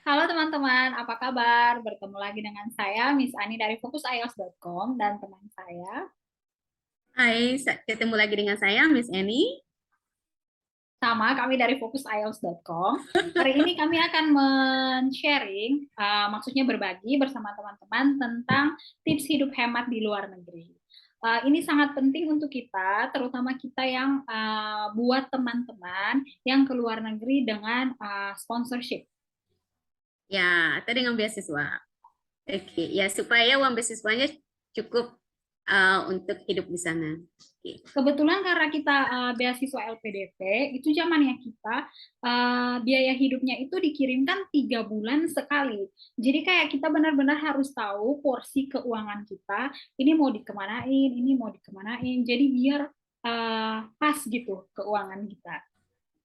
Halo teman-teman, apa kabar? Bertemu lagi dengan saya, Miss Ani dari fokusielts.com dan teman saya. Hai, ketemu lagi dengan saya, Miss Eni. Sama kami dari fokusielts.com. Hari ini kami akan men-sharing, maksudnya berbagi bersama teman-teman tentang tips hidup hemat di luar negeri. Ini sangat penting untuk kita, terutama kita yang buat teman-teman yang ke luar negeri dengan sponsorship. Ya, atau dengan beasiswa. Oke, ya supaya uang beasiswanya cukup untuk hidup di sana. Oke. Kebetulan karena kita beasiswa LPDP, itu zamannya kita biaya hidupnya itu dikirimkan 3 bulan sekali. Jadi kayak kita benar-benar harus tahu porsi keuangan kita, ini mau dikemanain, ini mau dikemanain. Jadi biar pas gitu keuangan kita.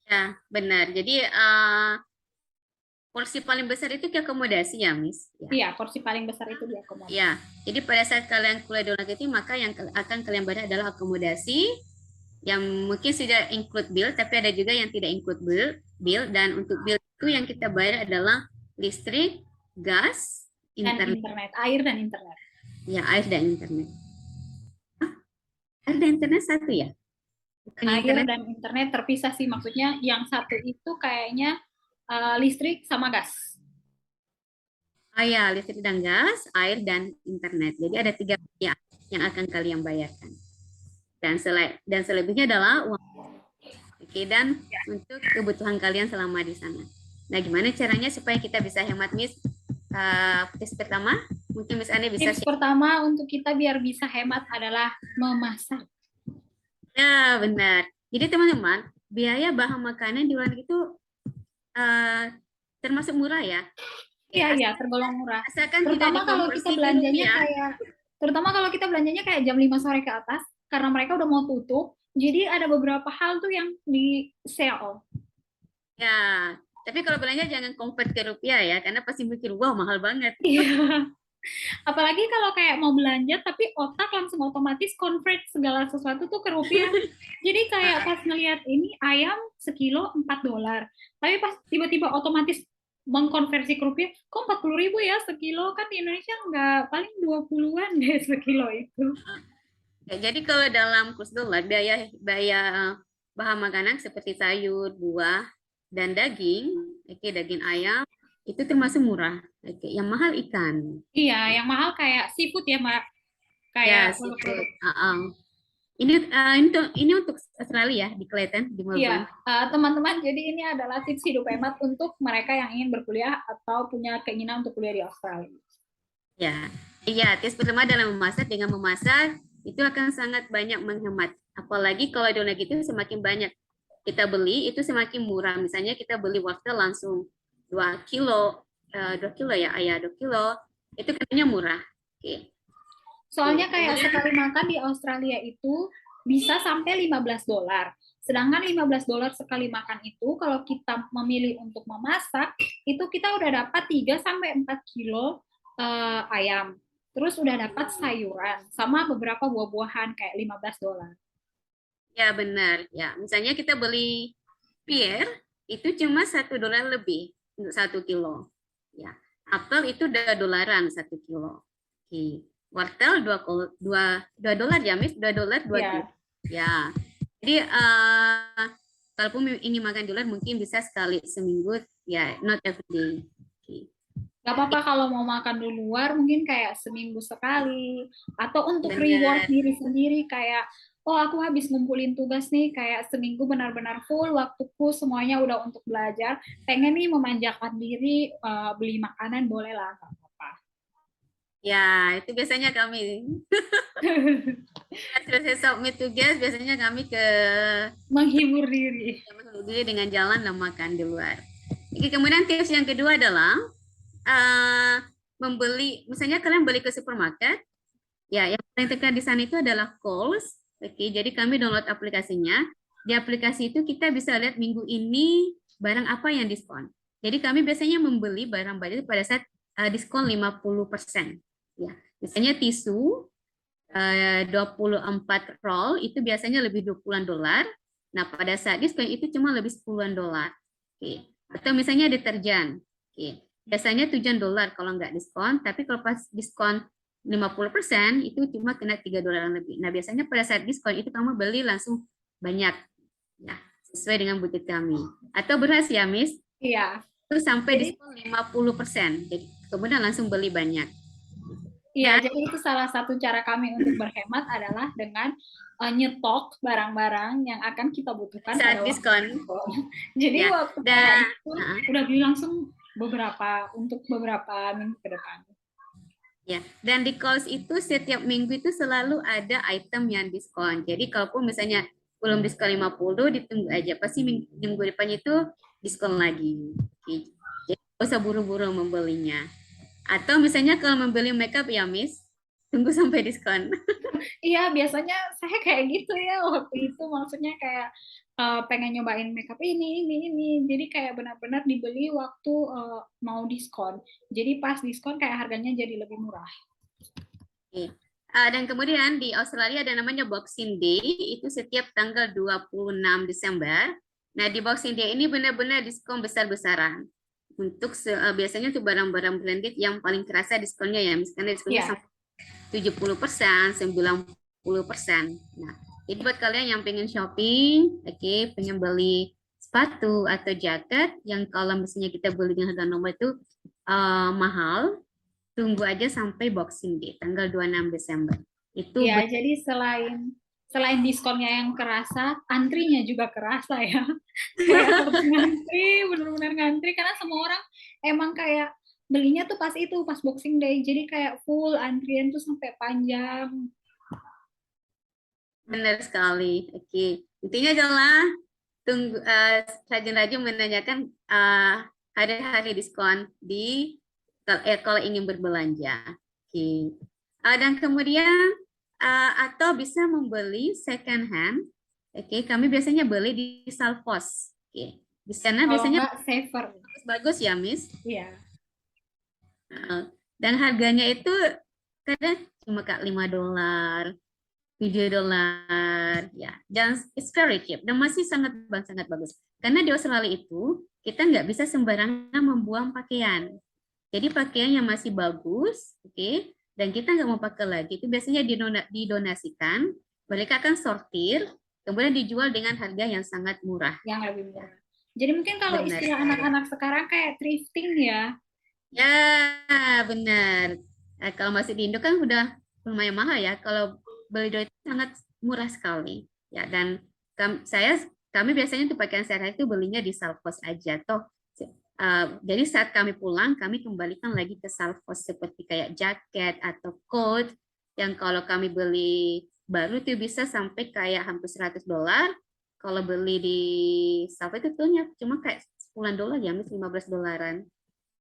Ya, benar. Jadi porsi paling besar itu ke akomodasi ya, Miss. Ya. Iya, porsi paling besar itu diakomodasi. Ya, jadi pada saat kalian kuliah di luar negeri, maka yang akan kalian bayar adalah akomodasi yang mungkin sudah include bill, tapi ada juga yang tidak include bill, dan untuk bill itu yang kita bayar adalah listrik, gas, Dan internet. internet, air dan internet. Ya, air dan internet. Air dan internet satu ya? Bukan Air internet. dan internet terpisah sih, maksudnya yang satu itu kayaknya listrik sama gas. Oh ya, listrik dan gas, air dan internet. Jadi ada tiga ya yang akan kalian bayarkan. Dan selebihnya adalah uang. Oke, dan untuk kebutuhan kalian selama di sana. Nah, gimana caranya supaya kita bisa hemat, Miss? Tips pertama, mungkin Miss Ane bisa Tips share. pertama untuk kita biar bisa hemat adalah memasak. Nah, benar. Jadi teman-teman, biaya bahan makanan di luar negeri itu eh, termasuk murah ya. Oke, Iya, iya, tergolong murah. asalkan tidak Terutama kalau kita dikonversi ke belanjanya rupiah. kayak terutama kalau kita belanjanya kayak jam 5 sore ke atas karena mereka udah mau tutup. Jadi ada beberapa hal tuh yang di sale. Ya, tapi kalau belanja jangan convert ke rupiah ya, karena pasti mikir, wow mahal banget. Iya. Apalagi kalau kayak mau belanja tapi otak langsung otomatis convert segala sesuatu tuh ke rupiah. Jadi kayak pas ngelihat ini ayam sekilo 4 dolar. Tapi pas tiba-tiba otomatis mengkonversi ke rupiah, kok 40.000 ya sekilo? Kan di Indonesia nggak, paling 20-an deh sekilo itu. Ya, jadi kalau dalam kurs dolar, biaya bahan makanan seperti sayur, buah, dan daging, oke, daging ayam, itu termasuk murah. Oke, yang mahal ikan. Iya, yang mahal kayak seafood ya, Mbak. Kayak Ya, seafood. produk-produk. Ini untuk Australia di Clayton, di Iya, Melbourne. teman-teman, jadi ini adalah tips hidup hemat untuk mereka yang ingin berkuliah atau punya keinginan untuk kuliah di Australia. Ya, iya. Tips pertama dalam memasak, dengan memasak itu akan sangat banyak menghemat. Apalagi kalau donat itu semakin banyak kita beli, itu semakin murah. Misalnya kita beli wortel langsung 2 kilo, 2 kilo ya, ayah 2 kilo, itu katanya murah. Oke, Soalnya oke. kayak Kemudian sekali makan di Australia itu bisa sampai 15 dolar. Sedangkan 15 dolar sekali makan itu kalau kita memilih untuk memasak, itu kita udah dapat 3 sampai 4 kilo ayam. Terus udah dapat sayuran sama beberapa buah-buahan kayak 15 dolar. ya benar ya. Misalnya kita beli pear itu cuma 1 dolar lebih untuk 1 kilo. Ya, apel itu 2 dolaran 1 kilo. Oke. Wortel 2 dolar ya, Miss, 2 dolar 2 kilo. Ya, Ya, jadi kalaupun ini makan di luar mungkin bisa sekali seminggu, ya not every day. Oke. nggak apa-apa kalau mau makan di luar mungkin kayak seminggu sekali atau untuk reward Benar. diri sendiri kayak oh aku habis ngumpulin tugas nih kayak seminggu benar-benar full waktuku semuanya udah untuk belajar pengen nih memanjakan diri beli makanan boleh lah nggak apa-apa. Ya, itu biasanya kami selesai submit tugas, biasanya kami ke Menghibur diri. dulu dengan jalan dan makan di luar. Oke, kemudian tips yang kedua adalah uh, membeli, misalnya kalian beli ke supermarket, ya yang paling tekan di sana itu adalah Coles. Oke, jadi kami download aplikasinya. Di aplikasi itu kita bisa lihat minggu ini barang apa yang diskon. Jadi kami biasanya membeli barang-barang itu pada saat diskon 50%. Ya, misalnya tisu 24 roll itu biasanya lebih 20-an dolar. Nah, pada saat diskon itu cuma lebih 10-an dolar. Oke. Atau misalnya deterjen. Oke. biasanya $7 kalau nggak diskon, tapi kalau pas diskon 50% itu cuma kena $3 lebih. Nah, biasanya pada saat diskon itu kamu beli langsung banyak, ya, sesuai dengan budget kami. Atau beras ya, Miss, Iya. itu sampai Jadi diskon 50%. Jadi kemudian langsung beli banyak. iya, Dan jadi itu salah satu cara kami untuk berhemat adalah dengan nyetok barang-barang yang akan kita butuhkan saat pada waktu diskon, diskon. Jadi ya. waktu kayak Dan diskon udah beli langsung untuk beberapa minggu ke depan. ya, dan di Kohl's itu setiap minggu itu selalu ada item yang diskon. Jadi kalaupun misalnya belum diskon 50, ditunggu aja. Pasti minggu depannya itu diskon lagi. Oke. Jadi nggak usah buru-buru membelinya. Atau misalnya kalau membeli makeup ya, Miss, tunggu sampai diskon. Iya, biasanya saya kayak gitu ya waktu itu, maksudnya kayak pengen nyobain makeup ini. Jadi kayak benar-benar dibeli waktu mau diskon. Jadi pas diskon kayak harganya jadi lebih murah. Oke. Dan kemudian di Australia ada namanya Boxing Day, itu setiap tanggal 26 Desember. Nah, di Boxing Day ini benar-benar diskon besar-besaran. Untuk biasanya untuk barang-barang branded yang paling kerasa diskonnya ya, misalnya diskonnya Iya. sampai 70%, 90%. Nah, jadi buat kalian yang pengen shopping, oke, pengen beli sepatu atau jaket yang kalau misalnya kita beli dengan harga normal itu mahal, tunggu aja sampai Boxing Day tanggal 26 Desember. Itu Ya, jadi selain diskonnya yang kerasa, antrinya juga kerasa ya. Kayak harus ngantri, bener-bener ngantri karena semua orang emang kayak belinya tuh pas Boxing Day. Jadi kayak full antrian tuh sampai panjang. benar sekali. Oke, intinya adalah tunggu rajin-rajin menanyakan hari-hari diskon di kalau ingin berbelanja. Oke. Dan kemudian atau bisa membeli second hand. Oke, kami biasanya beli di Salvos. Oke. Di sana Kalau biasanya nggak saver. bagus ya, Miss. Iya. Dan harganya itu kadang cuma $5, $7, ya. Dan it's very cheap dan masih sangat bagus. Karena di Australia itu kita nggak bisa sembarangan membuang pakaian. Jadi pakaian yang masih bagus, oke, dan kita nggak mau pakai lagi, itu biasanya didonasikan, mereka akan sortir, kemudian dijual dengan harga yang sangat murah. Yang lebih murah. Jadi mungkin kalau Benar. istilah anak-anak sekarang kayak thrifting ya. Ya, benar. Kalau masih di Indo kan udah lumayan mahal ya. Kalau beli di itu sangat murah sekali. Ya, dan kami biasanya untuk pakaian sehari-hari itu belinya di Salvos aja. Jadi saat kami pulang, kami kembalikan lagi ke Salvos seperti kayak jaket atau coat yang kalau kami beli baru itu bisa sampai kayak hampir $100. Kalau beli di Salvos itu cuma kayak $10 ya, $15.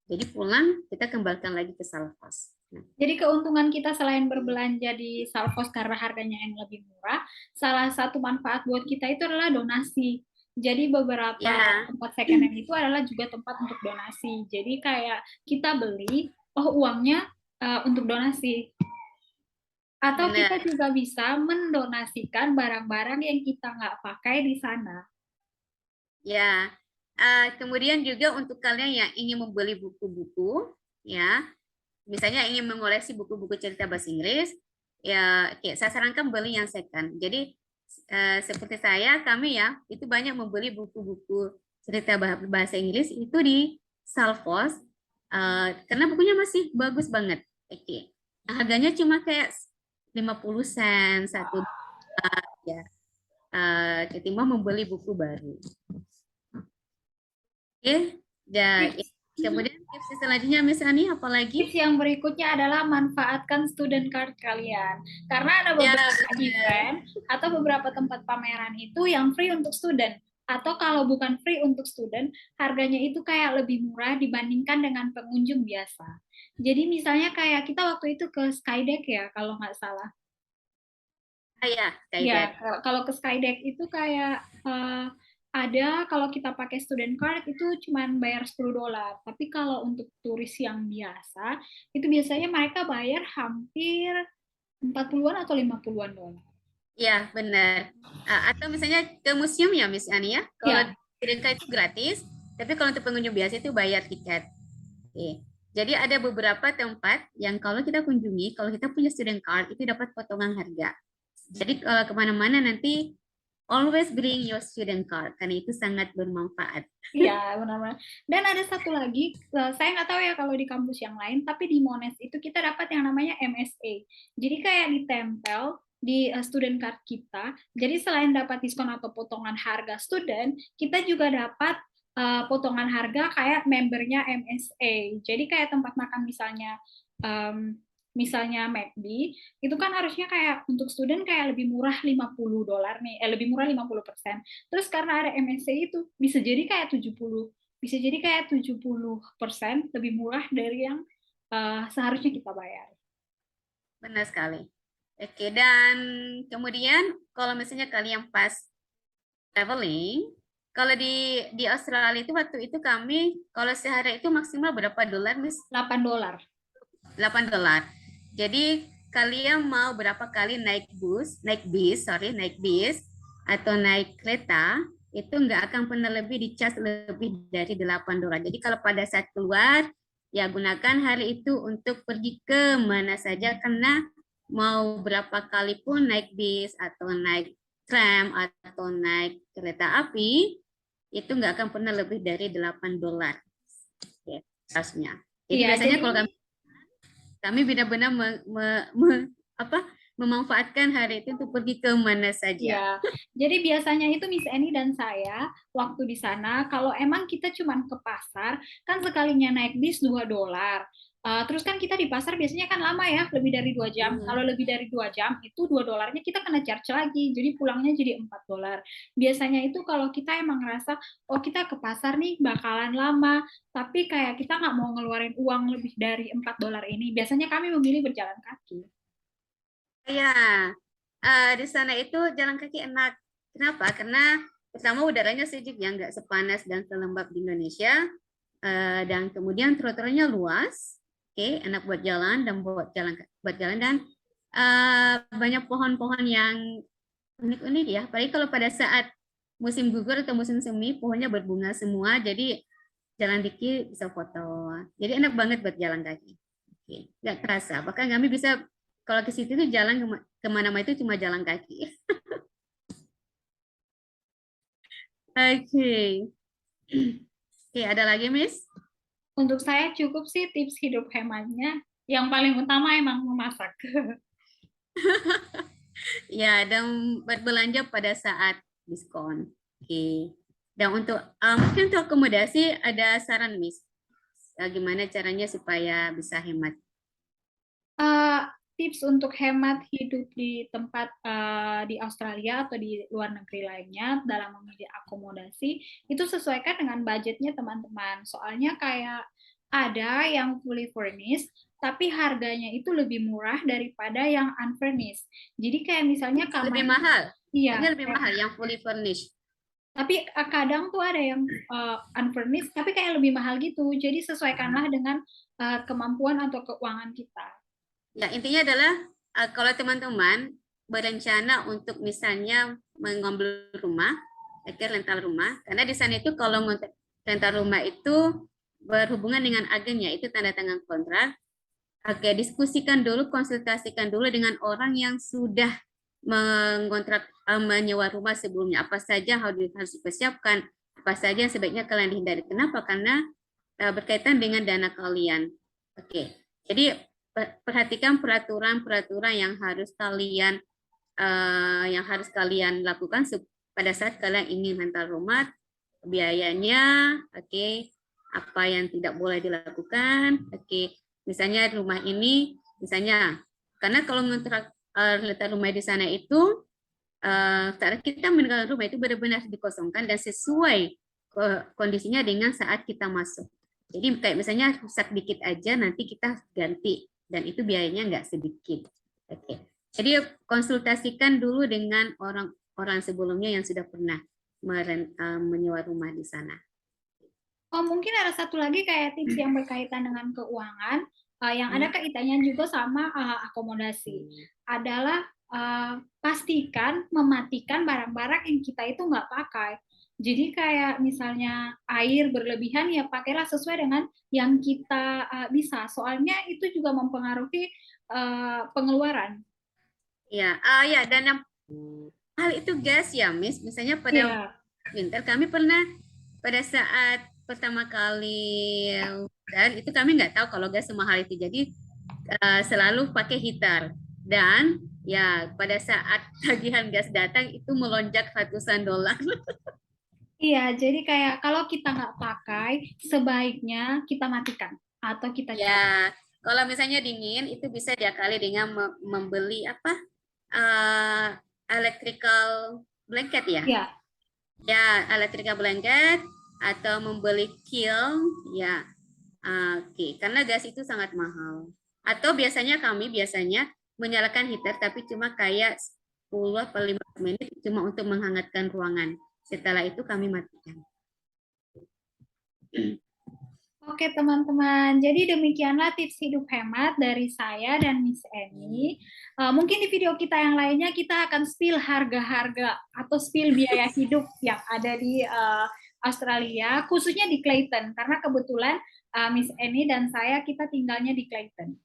Jadi pulang kita kembalikan lagi ke Salvos. Nah, Jadi keuntungan kita selain berbelanja di Salvos karena harganya yang lebih murah, salah satu manfaat buat kita itu adalah donasi. Jadi beberapa ya, tempat second hand itu adalah juga tempat untuk donasi. Jadi kayak kita beli, uangnya untuk donasi. Atau kita benar. juga bisa mendonasikan barang-barang yang kita nggak pakai di sana. Ya, kemudian juga untuk kalian yang ingin membeli buku-buku, ya, misalnya ingin mengoleksi buku-buku cerita bahasa Inggris, ya, oke, saya sarankan beli yang second. Jadi seperti kami ya, itu banyak membeli buku-buku cerita bahasa Inggris itu di Salvos, karena bukunya masih bagus banget. Oke, harganya cuma kayak 50 sen satu, ya, ketimbang membeli buku baru. Oke, dan kemudian tips selanjutnya Miss Ani apa lagi? Tips yang berikutnya adalah manfaatkan student card kalian. Karena ada Ya, beberapa benar. event atau beberapa tempat pameran itu yang free untuk student. Atau kalau bukan free untuk student, harganya itu kayak lebih murah dibandingkan dengan pengunjung biasa. Jadi misalnya kayak kita waktu itu ke Skydeck ya, kalau nggak salah. Ya, Ya, Skydeck. kalau ke Skydeck itu kayak ada kalau kita pakai student card itu cuma bayar $10. Tapi kalau untuk turis yang biasa, itu biasanya mereka bayar hampir 40-an atau 50-an dolar. Ya, benar. Atau misalnya ke museum ya Miss Ani ya. Kalau Ya, student card itu gratis, tapi kalau untuk pengunjung biasa itu bayar tiket. Oke. Jadi ada beberapa tempat yang kalau kita kunjungi, kalau kita punya student card itu dapat potongan harga. Jadi kalau kemana-mana nanti always bring your student card karena itu sangat bermanfaat. Iya, benar-benar. Dan ada satu lagi, saya nggak tahu ya kalau di kampus yang lain, tapi di Monash itu kita dapat yang namanya MSA. Jadi kayak ditempel di student card kita. Jadi selain dapat diskon atau potongan harga student, kita juga dapat potongan harga kayak membernya MSA. Jadi kayak tempat makan misalnya McD, itu kan harusnya kayak untuk student kayak lebih murah $50 nih, lebih murah 50%. Terus karena ada MSC itu bisa jadi kayak 70% lebih murah dari yang seharusnya kita bayar. Benar sekali. Oke, dan kemudian kalau misalnya kalian pas traveling, kalau di Australia itu waktu itu kami kalau sehari itu maksimal berapa dolar, Miss? $8. $8. Jadi kalian mau berapa kali naik bis atau naik kereta itu nggak akan pernah lebih dicas lebih dari $8. Jadi kalau pada saat keluar ya gunakan hari itu untuk pergi ke mana saja karena mau berapa kali pun naik bis atau naik tram atau naik kereta api itu nggak akan pernah lebih dari $8 ya, tasnya. Jadi Iya, biasanya jadi kalau kami benar-benar memanfaatkan hari itu untuk pergi ke mana saja. ya, jadi biasanya itu Miss Eni dan saya waktu di sana, kalau emang kita cuma ke pasar, kan sekalinya naik bis $2. Terus kan kita di pasar biasanya kan lama ya, lebih dari 2 jam. Kalau lebih dari 2 jam itu $2-nya kita kena charge lagi, jadi pulangnya jadi $4. Biasanya itu kalau kita emang ngerasa, oh kita ke pasar nih bakalan lama, tapi kayak kita nggak mau ngeluarin uang lebih dari $4 ini, biasanya kami memilih berjalan kaki. Ya, di sana itu jalan kaki enak. Kenapa? Karena pertama udaranya sejuk ya, nggak sepanas dan selembab di Indonesia. Dan kemudian trotoarnya luas, oke, enak buat jalan dan buat jalan dan banyak pohon-pohon yang unik-unik ya. Apalagi kalau pada saat musim gugur atau musim semi, pohonnya berbunga semua, jadi jalan dikit bisa foto. Jadi enak banget buat jalan kaki. Oke, nggak terasa. Bahkan kami bisa kalau ke situ tuh jalan kemana-mana itu cuma jalan kaki. Oke. Oke, ada lagi, Miss? Untuk saya cukup sih tips hidup hematnya. Yang paling utama emang memasak. Ya, dan berbelanja pada saat diskon. Oke. Dan untuk mungkin untuk akomodasi ada saran, Miss. Gimana caranya supaya bisa hemat? Uh, Tips untuk hemat hidup di tempat di Australia atau di luar negeri lainnya dalam memilih akomodasi itu sesuaikan dengan budgetnya teman-teman. Soalnya kayak ada yang fully furnished tapi harganya itu lebih murah daripada yang unfurnished. Jadi kayak misalnya kamar Lebih mahal. iya, Ini lebih mahal yang fully furnished. tapi kadang tuh ada yang unfurnished tapi kayak lebih mahal gitu. Jadi sesuaikanlah dengan kemampuan atau keuangan kita. Ya, intinya adalah kalau teman-teman berencana untuk misalnya mengambil rumah, rental rumah, karena di sana itu kalau rental rumah itu berhubungan dengan agennya, itu tanda tangan kontrak. Oke, diskusikan dulu, konsultasikan dulu dengan orang yang sudah mengontrak menyewa rumah sebelumnya. Apa saja harus dipersiapkan, apa saja yang sebaiknya kalian hindari. Kenapa? Karena berkaitan dengan dana kalian. Oke, jadi perhatikan peraturan-peraturan yang harus kalian lakukan pada saat kalian ingin rental rumah, biayanya, oke, apa yang tidak boleh dilakukan, oke. Misalnya rumah ini, misalnya, karena kalau ngontrak rental rumah di sana itu, saat kita meninggalkan rumah itu benar-benar dikosongkan dan sesuai kondisinya dengan saat kita masuk. Jadi kayak misalnya rusak dikit aja, nanti kita ganti dan itu biayanya nggak sedikit. Oke. Jadi konsultasikan dulu dengan orang-orang sebelumnya yang sudah pernah menyewa rumah di sana. Oh, mungkin ada satu lagi kayak tips yang berkaitan dengan keuangan, yang ada kaitannya juga sama akomodasi. Adalah pastikan mematikan barang-barang yang kita itu nggak pakai. Jadi kayak misalnya air berlebihan ya pakailah sesuai dengan yang kita bisa. Soalnya itu juga mempengaruhi pengeluaran. Ya, ya dan yang hal itu gas ya, Miss. Misalnya pada Iya, winter kami pernah pada saat pertama kali dan itu kami nggak tahu kalau gas semahal itu. Jadi selalu pakai heater dan ya pada saat tagihan gas datang itu melonjak ratusan dolar. iya. Jadi kayak kalau kita nggak pakai, sebaiknya kita matikan atau kita cari. Ya, kalau misalnya dingin itu bisa diakali dengan membeli apa? eh, electrical blanket ya. Iya. Ya, electrical blanket atau membeli kiln ya. Oke, karena gas itu sangat mahal. Atau biasanya menyalakan heater tapi cuma kayak 10 atau 15 menit cuma untuk menghangatkan ruangan. Setelah itu kami matikan. Oke teman-teman, jadi demikianlah tips hidup hemat dari saya dan Miss Eni. Mungkin di video kita yang lainnya kita akan spill harga-harga atau spill biaya hidup yang ada di Australia, khususnya di Clayton, karena kebetulan Miss Eni dan saya kita tinggalnya di Clayton.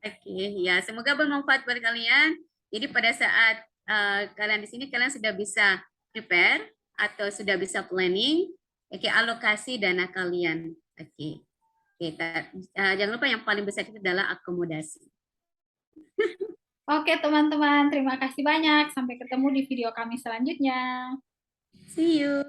Oke, ya semoga bermanfaat buat kalian. Jadi pada saat kalian di sini kalian sudah bisa prepare atau sudah bisa planning, oke alokasi dana kalian. Oke, kita jangan lupa yang paling besar itu adalah akomodasi. Oke teman-teman, terima kasih banyak. Sampai ketemu di video kami selanjutnya. See you.